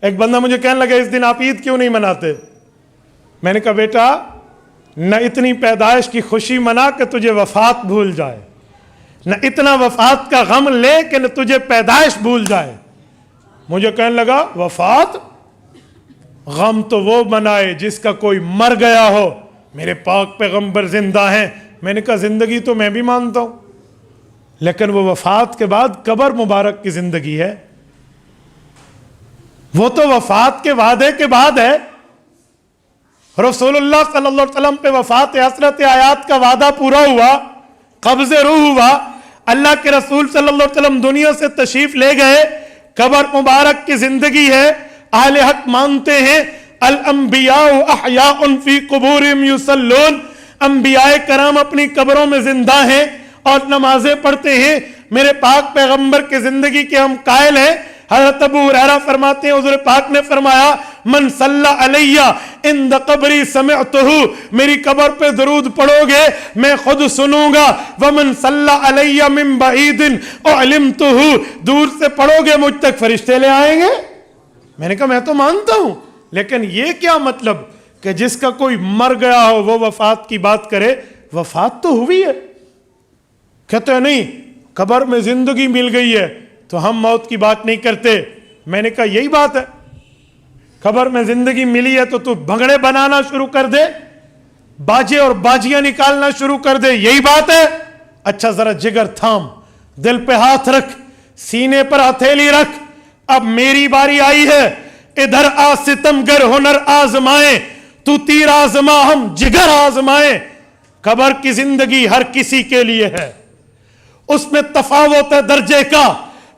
ایک بندہ مجھے کہنے لگا اس دن آپ عید کیوں نہیں مناتے؟ میں نے کہا بیٹا نہ اتنی پیدائش کی خوشی منا کہ تجھے وفات بھول جائے، نہ اتنا وفات کا غم لے کہ نہ تجھے پیدائش بھول جائے۔ مجھے کہنے لگا وفات، غم تو وہ منائے جس کا کوئی مر گیا ہو، میرے پاک پیغمبر زندہ ہیں۔ میں نے کہا زندگی تو میں بھی مانتا ہوں، لیکن وہ وفات کے بعد قبر مبارک کی زندگی ہے، وہ تو وفات کے وعدے کے بعد ہے۔ رسول اللہ صلی اللہ علیہ وسلم پہ وفات حسرت آیات کا وعدہ پورا ہوا، قبض روح ہوا، اللہ کے رسول صلی اللہ علیہ وسلم دنیا سے تشریف لے گئے، قبر مبارک کی زندگی ہے۔ اہل حق مانتے ہیں الانبیاء احیاء فی قبورہم یصلون، انبیاء کرام اپنی قبروں میں زندہ ہیں اور نمازیں پڑھتے ہیں۔ میرے پاک پیغمبر کی زندگی کے ہم قائل ہیں۔ حضرت ابو ہریرہ فرماتے ہیں حضور پاک نے فرمایا من صلی علیہ عند قبری سمعتہ، میری قبر پہ درود پڑھو گے میں خود سنوں گا، ومن صلی علیہ من بعید اعلمتہ، دور سے پڑھو گے مجھ تک فرشتے لے آئیں گے۔ میں نے کہا میں تو مانتا ہوں، لیکن یہ کیا مطلب کہ جس کا کوئی مر گیا ہو وہ وفات کی بات کرے؟ وفات تو ہوئی ہے۔ کہتے ہیں نہیں قبر میں زندگی مل گئی ہے تو ہم موت کی بات نہیں کرتے۔ میں نے کہا یہی بات ہے، قبر میں زندگی ملی ہے تو بھنگڑے بنانا شروع کر دے، باجے اور باجیاں نکالنا شروع کر دے، یہی بات ہے؟ اچھا ذرا جگر تھام، دل پہ ہاتھ رکھ، سینے پر ہتھیلی رکھ، اب میری باری آئی ہے، ادھر آ ستمگر ہنر آزمائیں، تو تیر آزما ہم جگر آزمائیں۔ قبر کی زندگی ہر کسی کے لیے ہے، اس میں تفاوت ہے درجے کا۔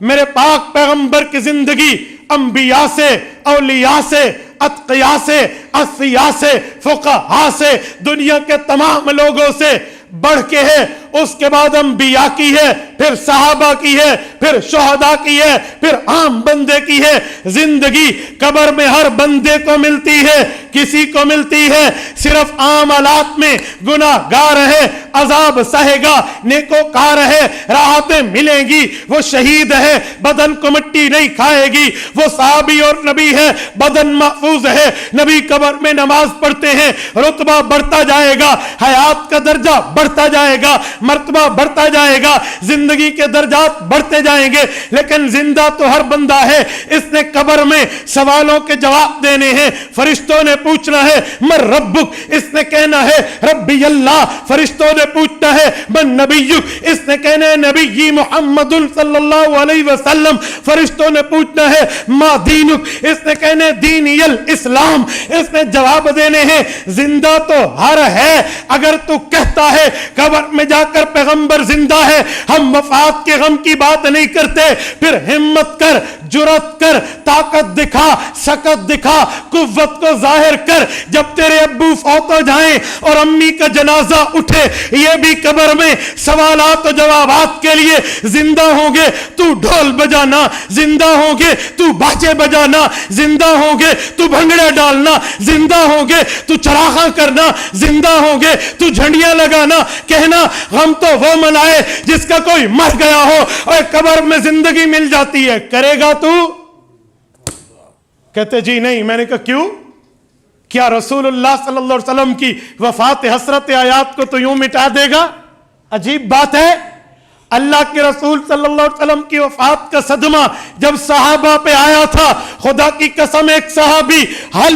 میرے پاک پیغمبر کی زندگی انبیاء سے، اولیاء سے، اتقیاء سے، اصفیاء سے، فقہاء سے، دنیا کے تمام لوگوں سے بڑھ کے ہے۔ اس کے بعد انبیاء کی ہے، پھر صحابہ کی ہے، پھر شہداء کی ہے، پھر عام بندے کی ہے۔ زندگی قبر میں ہر بندے کو ملتی ہے، کسی کو ملتی ہے صرف عام حالات میں گناہ گار ہے، عذاب سہے گا، نیکوکار ہے، راحتیں ملیں گی، وہ شہید ہے، بدن کو مٹی نہیں کھائے گی، وہ صحابی اور نبی ہے، بدن محفوظ ہے، نبی قبر میں نماز پڑھتے ہیں، رتبہ بڑھتا جائے گا، حیات کا درجہ بڑھتا جائے گا، مرتبہ بڑھتا جائے گا، زندگی کے درجات بڑھتے جائیں گے۔ لیکن زندہ تو ہر بندہ ہے، اس نے قبر میں سوالوں کے جواب دینے ہیں۔ فرشتوں نے پوچھنا ہے من ربک، اس نے کہنا ہے ربی اللہ۔ فرشتوں نے پوچھنا ہے من نبیک، اس نے کہنا ہے نبی محمد صلی اللہ علیہ وسلم۔ فرشتوں نے پوچھنا ہے ما دینک، اس نے کہنا ہے دینی الاسلام۔ اس نے جواب دینے ہیں۔ زندہ تو ہر ہے، اگر تو کہتا ہے قبر میں جا کر پیغمبر زندہ ہے، ہم وفات کے غم کی بات نہیں کرتے، پھر ہمت کر، جرات کر، طاقت دکھا، سکت دکھا، قوت کو ظاہر کر۔ جب تیرے ابو فوت ہو جائیں اور امی کا جنازہ اٹھے، یہ بھی قبر میں سوالات و جوابات کے لیے زندہ ہوں گے۔ تو ڈھول بجانا، زندہ ہوں گے تو باجے بجانا، زندہ ہوں گے تو بھنگڑے ڈالنا، زندہ ہوں گے تو چراغاں کرنا، زندہ ہوں گے تو جھنڈیاں لگانا، کہنا غم تو وہ منائے جس کا کوئی مر گیا ہو، اور قبر میں زندگی مل جاتی ہے۔ کرے گا تو؟ کہتے جی نہیں۔ میں نے کہا کیوں؟ کیا رسول اللہ صلی اللہ علیہ وسلم کی وفات حسرت آیات کو تو یوں مٹا دے گا؟ عجیب بات ہے۔ اللہ کے رسول صلی اللہ علیہ وسلم کی وفات کا صدمہ جب صحابہ پہ آیا تھا، خدا کی قسم ایک صحابی ہل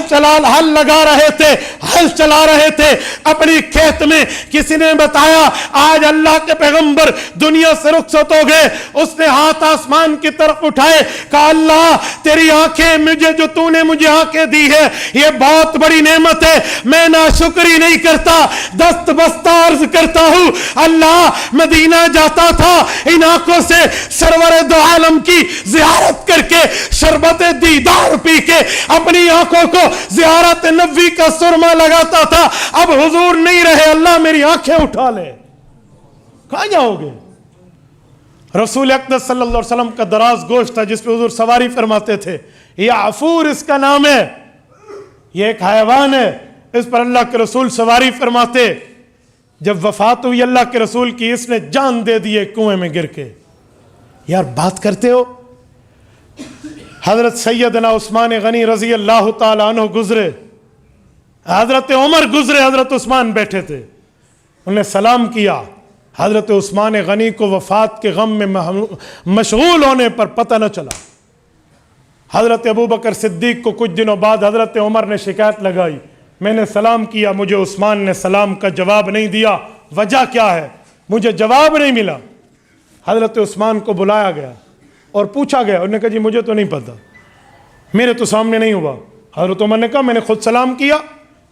لگا رہے تھے، ہل چلا رہے تھے اپنی کھیت میں، کسی نے بتایا آج اللہ کے پیغمبر دنیا سے رخصت ہو گئے۔ اس نے ہاتھ آسمان کی طرف اٹھائے، کہا اللہ تیری آنکھیں، مجھے جو تو نے مجھے آنکھیں دی ہے یہ بہت بڑی نعمت ہے، میں ناشکری نہیں کرتا، دست بستہ عرض کرتا ہوں اللہ مدینہ جاتا تھا، ان آنکھوں سے سرور دو عالم کی زیارت کر کے، شربت دیدار پی کے اپنی آنکھوں کو زیارت نبوی کا سرما لگاتا تھا۔ اب حضور نہیں رہے، اللہ میری آنکھیں اٹھا لے، کہاں جاؤ گے؟ رسول اقدس صلی اللہ علیہ وسلم کا دراز گوشت تھا جس پہ حضور سواری فرماتے تھے، یعفور اس کا نام ہے، یہ ایک حیوان ہے، اس پر اللہ کے رسول سواری فرماتے۔ جب وفات ہوئی اللہ کے رسول کی، اس نے جان دے دیے کنویں میں گر کے۔ یار بات کرتے ہو، حضرت سیدنا عثمان غنی رضی اللہ تعالیٰ عنہ گزرے، حضرت عمر گزرے، حضرت عثمان بیٹھے تھے، انہوں نے سلام کیا۔ حضرت عثمان غنی کو وفات کے غم میں مشغول ہونے پر پتہ نہ چلا۔ حضرت ابوبکر صدیق کو کچھ دنوں بعد حضرت عمر نے شکایت لگائی، میں نے سلام کیا، مجھے عثمان نے سلام کا جواب نہیں دیا، وجہ کیا ہے؟ مجھے جواب نہیں ملا۔ حضرت عثمان کو بلایا گیا اور پوچھا گیا، انہوں نے کہا جی مجھے تو نہیں پتہ، میرے تو سامنے نہیں ہوا۔ حضرت عمر نے کہا میں نے خود سلام کیا۔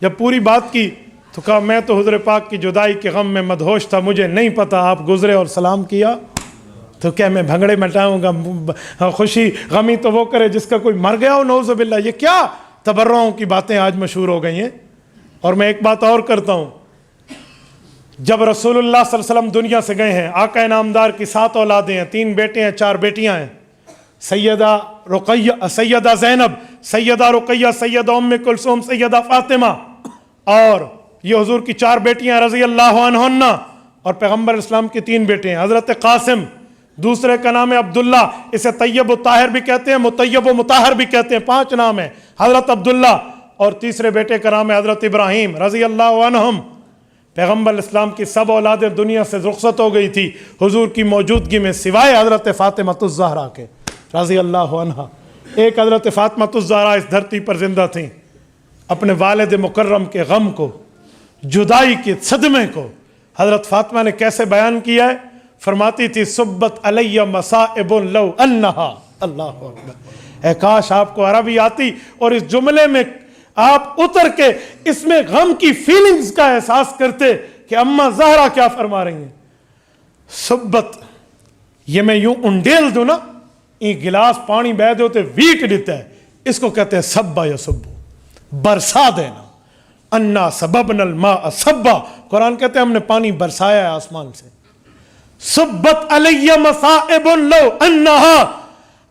جب پوری بات کی تو کہا میں تو حضور پاک کی جدائی کے غم میں مدہوش تھا، مجھے نہیں پتہ آپ گزرے اور سلام کیا، تو کیا میں بھنگڑے مٹاؤں گا؟ خوشی غمی تو وہ کرے جس کا کوئی مر گیا ہو، نعوذ باللہ۔ یہ کیا تبرعوں کی باتیں آج مشہور ہو گئی ہیں۔ اور میں ایک بات اور کرتا ہوں، جب رسول اللہ صلی اللہ علیہ وسلم دنیا سے گئے ہیں، آقا انعامدار کی 7 اولادیں ہیں، 3 بیٹے ہیں، 4 بیٹیاں ہیں، سیدہ رقیہ، سیدہ زینب، سیدہ رقیہ، سیدہ ام کلثوم، سیدہ فاطمہ، اور یہ حضور کی 4 بیٹیاں رضی اللہ عنہن، اور پیغمبر اسلام کی 3 بیٹے ہیں، حضرت قاسم، دوسرے کا نام ہے عبداللہ، اسے طیب و طاہر بھی کہتے ہیں، مطیب و مطہر بھی کہتے ہیں، 5 نام ہیں، حضرت عبداللہ، اور تیسرے بیٹے کا نام ہے حضرت ابراہیم رضی اللہ عنہم۔ پیغمبر اسلام کی سب اولادیں دنیا سے رخصت ہو گئی تھی حضور کی موجودگی میں، سوائے حضرت فاطمہ الزہرا کے رضی اللہ عنہا۔ ایک حضرت فاطمہ الزہرا اس دھرتی پر زندہ تھیں، اپنے والد مکرم کے غم کو، جدائی کے صدمے کو حضرت فاطمہ نے کیسے بیان کیا ہے؟ فرماتی تھی صبت علی مصائب لو انہا، اللہ اکبر، اے کاش آپ کو عربی آتی اور اس جملے میں آپ اتر کے اس میں غم کی فیلنگز کا احساس کرتے کہ اماں زہرا کیا فرما رہی ہیں۔ صبت، یہ میں یوں انڈیل دوں نا، یہ گلاس پانی بہ دے ہوتے ویٹ دیتا ہے، اس کو کہتے ہیں سبا یا سبو، برسا دینا۔ انا سببنا الماء سبا، قرآن کہتے ہیں ہم نے پانی برسایا ہے آسمان سے۔ صبت علی مصائب لو انہا،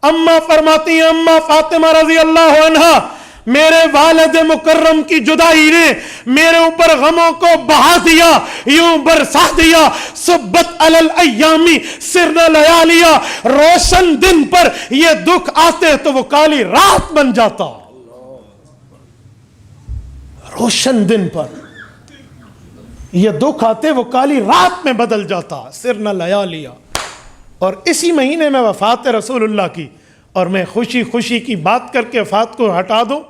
اماں فرماتی ہیں، اماں فاطمہ رضی اللہ عنہا، میرے والد مکرم کی جدائی نے میرے اوپر غموں کو بہا دیا، یوں برسا دیا۔ صبت علی الایامی سرنا لیالیا، روشن دن پر یہ دکھ آتے تو وہ کالی رات بن جاتا، روشن دن پر یہ دکھ آتے وہ کالی رات میں بدل جاتا، سرنا لیالیا۔ اور اسی مہینے میں وفات رسول اللہ کی، اور میں خوشی خوشی کی بات کر کے وفات کو ہٹا دوں۔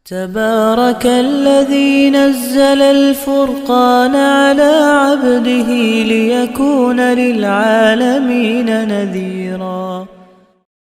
تبارك الذي نزل الفرقان على عبده ليكون للعالمين نذيرا